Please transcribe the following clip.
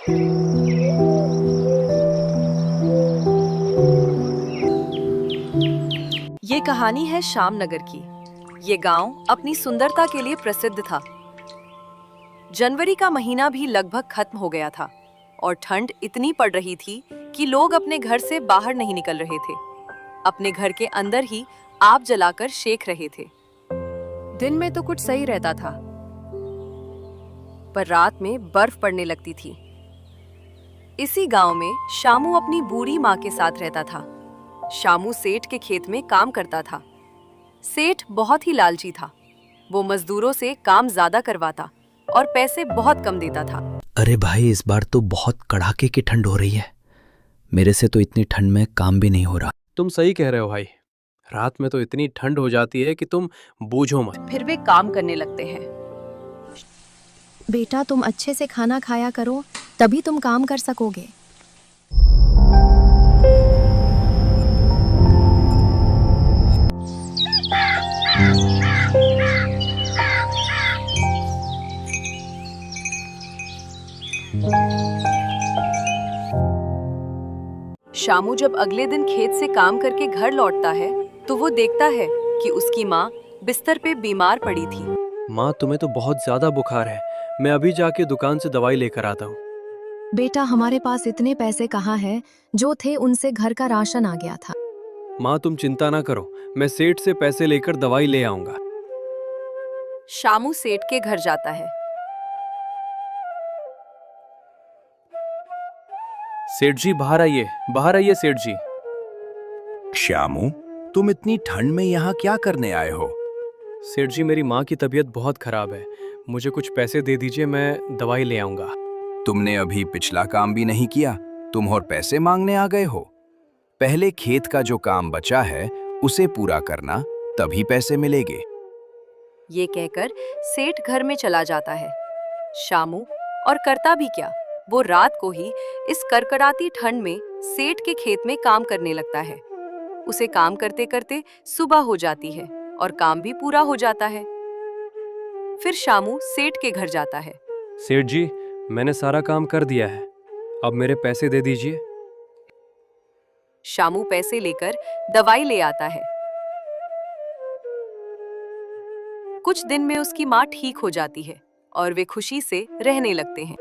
ये कहानी है श्यामनगर की। ये गांव अपनी सुंदरता के लिए प्रसिद्ध था। जनवरी का महीना भी लगभग खत्म हो गया था और ठंड इतनी पड़ रही थी कि लोग अपने घर से बाहर नहीं निकल रहे थे। अपने घर के अंदर ही आग जलाकर सेक रहे थे। दिन में तो कुछ सही रहता था, पर रात में बर्फ पड़ने लगती थी। इसी गांव में शामू अपनी बूढ़ी माँ के साथ रहता था। शामू सेठ के खेत में काम करता था। सेठ बहुत ही लालची था। वो मजदूरों से काम ज्यादा करवाता और पैसे बहुत कम देता था। अरे भाई, इस बार तो बहुत कड़ाके की ठंड हो रही है। मेरे से तो इतनी ठंड में काम भी नहीं हो रहा। तुम सही कह रहे हो भाई। रात में तो इतनी ठंड हो जाती है कि तुम बूझो मत। फिर वे काम करने लगते हैं। बेटा, तुम अच्छे से खाना खाया करो, तभी तुम काम कर सकोगे। शामू जब अगले दिन खेत से काम करके घर लौटता है तो वो देखता है कि उसकी माँ बिस्तर पे बीमार पड़ी थी। माँ, तुम्हें तो बहुत ज्यादा बुखार है। मैं अभी जाके दुकान से दवाई लेकर आता हूँ। बेटा, हमारे पास इतने पैसे कहाँ हैं? जो थे उनसे घर का राशन आ गया था। माँ, तुम चिंता ना करो, मैं सेठ से पैसे लेकर दवाई ले आऊंगा। शामू सेठ के घर जाता है। सेठ जी, बाहर आइए, बाहर आइए सेठ जी। श्यामू, तुम इतनी ठंड में यहाँ क्या करने आए हो? सेठ जी, मेरी माँ की तबीयत बहुत खराब है। मुझे कुछ पैसे दे दीजिए, मैं दवाई ले आऊंगा। तुमने अभी पिछला काम भी नहीं किया, तुम और पैसे मांगने आ गए हो। पहले खेत का जो काम बचा है उसे पूरा करना, तभी पैसे मिलेंगे। ये कहकर सेठ घर में चला जाता है। शामू और करता भी क्या, वो रात को ही इस कड़कड़ाती ठंड में सेठ के खेत में काम करने लगता है। उसे काम करते करते सुबह हो जाती है और काम भी पूरा हो जाता है। फिर शामू सेठ के घर जाता है। सेठ जी, मैंने सारा काम कर दिया है, अब मेरे पैसे दे दीजिए। शामू पैसे लेकर दवाई ले आता है। कुछ दिन में उसकी माँ ठीक हो जाती है और वे खुशी से रहने लगते हैं।